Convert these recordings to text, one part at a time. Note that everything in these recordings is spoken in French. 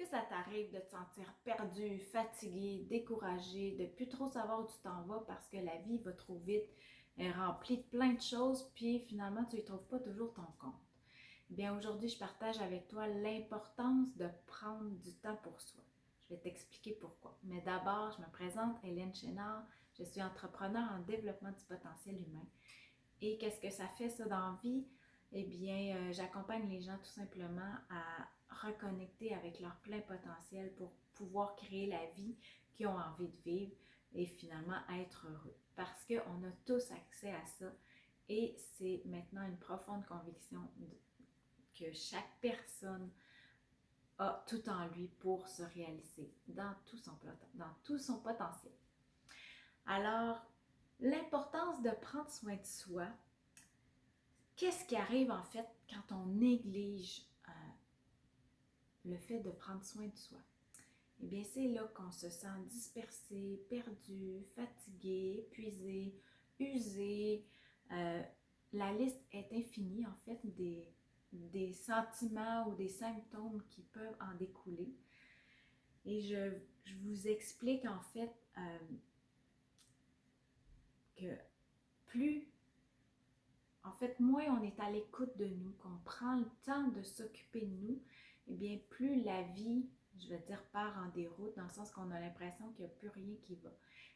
ça t'arrive de te sentir perdu, fatigué, découragé, de plus trop savoir où tu t'en vas parce que la vie va trop vite, elle est remplie de plein de choses, puis finalement tu n'y trouves pas toujours ton compte? Bien, aujourd'hui, je partage avec toi l'importance de prendre du temps pour soi. Je vais t'expliquer pourquoi. Mais d'abord, je me présente, Hélène Chénard. Je suis entrepreneur en développement du potentiel humain. Et qu'est-ce que ça fait, ça, dans la vie? Eh bien, j'accompagne les gens tout simplement à reconnecter avec leur plein potentiel pour pouvoir créer la vie qu'ils ont envie de vivre et finalement être heureux. Parce qu'on a tous accès à ça et c'est maintenant une profonde conviction que chaque personne a tout en lui pour se réaliser dans tout son potentiel. Alors, l'importance de prendre soin de soi, qu'est-ce qui arrive en fait quand on néglige le fait de prendre soin de soi? Eh bien, c'est là qu'on se sent dispersé, perdu, fatigué, épuisé, usé. La liste est infinie en fait des sentiments ou des symptômes qui peuvent en découler. Et je vous explique en fait que moins on est à l'écoute de nous, qu'on prend le temps de s'occuper de nous, et bien plus la vie, je vais dire, part en déroute, dans le sens qu'on a l'impression qu'il n'y a plus rien qui va.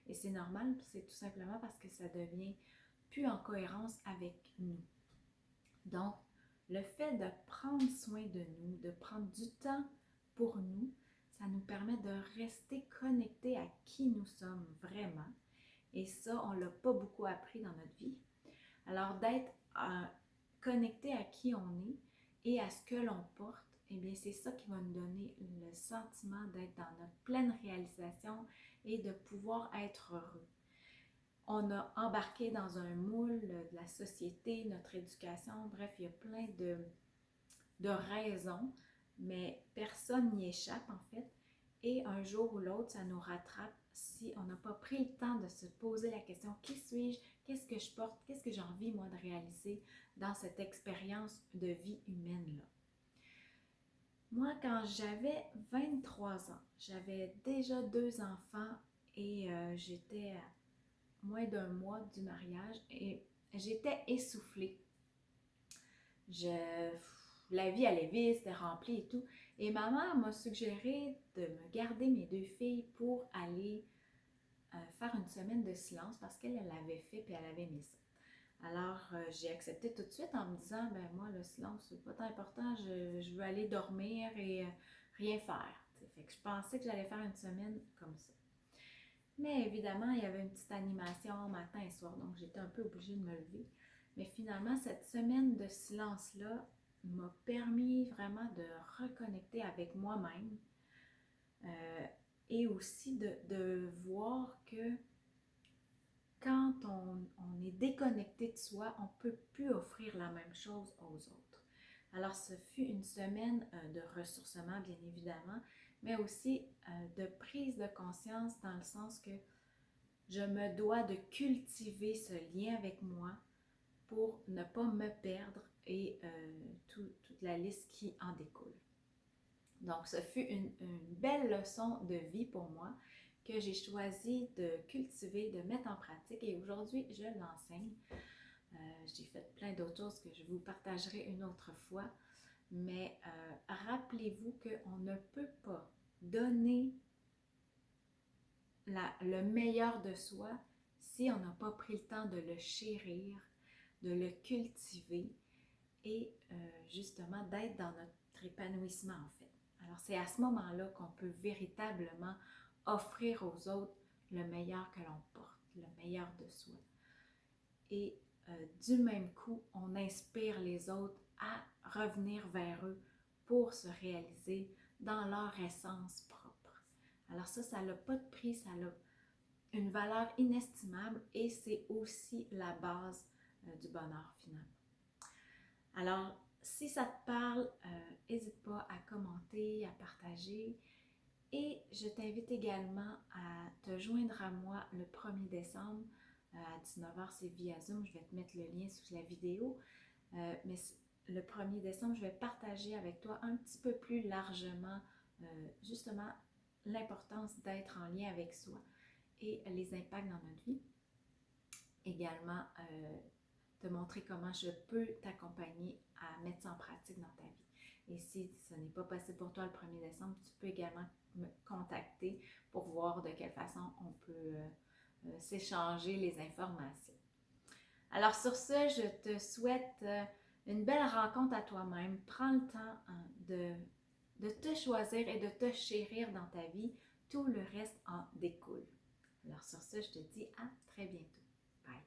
Et c'est normal, c'est tout simplement parce que ça devient plus en cohérence avec nous. Donc, le fait de prendre soin de nous, de prendre du temps pour nous, ça nous permet de rester connectés à qui nous sommes vraiment. Et ça, on ne l'a pas beaucoup appris dans notre vie. Alors, d'être connecté à qui on est et à ce que l'on porte, eh bien, c'est ça qui va nous donner le sentiment d'être dans notre pleine réalisation et de pouvoir être heureux. On a embarqué dans un moule de la société, notre éducation, bref, il y a plein de raisons, mais personne n'y échappe en fait. Et un jour ou l'autre, ça nous rattrape si on n'a pas pris le temps de se poser la question: qui suis-je? Qu'est-ce que je porte? Qu'est-ce que j'ai envie, moi, de réaliser dans cette expérience de vie humaine-là? Moi, quand j'avais 23 ans, j'avais déjà 2 enfants et j'étais à moins d'un mois du mariage et j'étais essoufflée. La vie allait vite, c'était rempli et tout. Et ma mère m'a suggéré de me garder mes 2 filles pour aller faire une semaine de silence parce qu'elle l'avait fait et elle avait aimé ça. Alors, j'ai accepté tout de suite en me disant, ben moi, le silence, c'est pas tant important, je veux aller dormir et rien faire. T'sais. Fait que je pensais que j'allais faire une semaine comme ça. Mais évidemment, il y avait une petite animation matin et soir, donc j'étais un peu obligée de me lever. Mais finalement, cette semaine de silence-là m'a permis vraiment de reconnecter avec moi-même et aussi de voir que quand on est déconnecté de soi, on ne peut plus offrir la même chose aux autres. Alors, ce fut une semaine de ressourcement, bien évidemment, mais aussi de prise de conscience dans le sens que je me dois de cultiver ce lien avec moi pour ne pas me perdre et toute la liste qui en découle. Donc, ce fut une belle leçon de vie pour moi que j'ai choisi de cultiver, de mettre en pratique et aujourd'hui, je l'enseigne. J'ai fait plein d'autres choses que je vous partagerai une autre fois, mais rappelez-vous qu'on ne peut pas donner le meilleur de soi si on n'a pas pris le temps de le chérir, de le cultiver et justement d'être dans notre épanouissement en fait. Alors c'est à ce moment-là qu'on peut véritablement offrir aux autres le meilleur que l'on porte, le meilleur de soi. Et du même coup, on inspire les autres à revenir vers eux pour se réaliser dans leur essence propre. Alors ça n'a pas de prix, ça a une valeur inestimable et c'est aussi la base du bonheur finalement. Alors, si ça te parle, n'hésite pas à commenter, à partager et je t'invite également à te joindre à moi le 1er décembre à 19h, c'est via Zoom, je vais te mettre le lien sous la vidéo, mais le 1er décembre, je vais partager avec toi un petit peu plus largement justement l'importance d'être en lien avec soi et les impacts dans notre vie. Également, te montrer comment je peux t'accompagner à mettre ça en pratique dans ta vie. Et si ce n'est pas possible pour toi le 1er décembre, tu peux également me contacter pour voir de quelle façon on peut s'échanger les informations. Alors sur ce, je te souhaite une belle rencontre à toi-même. Prends le temps de te choisir et de te chérir dans ta vie. Tout le reste en découle. Alors sur ce, je te dis à très bientôt. Bye.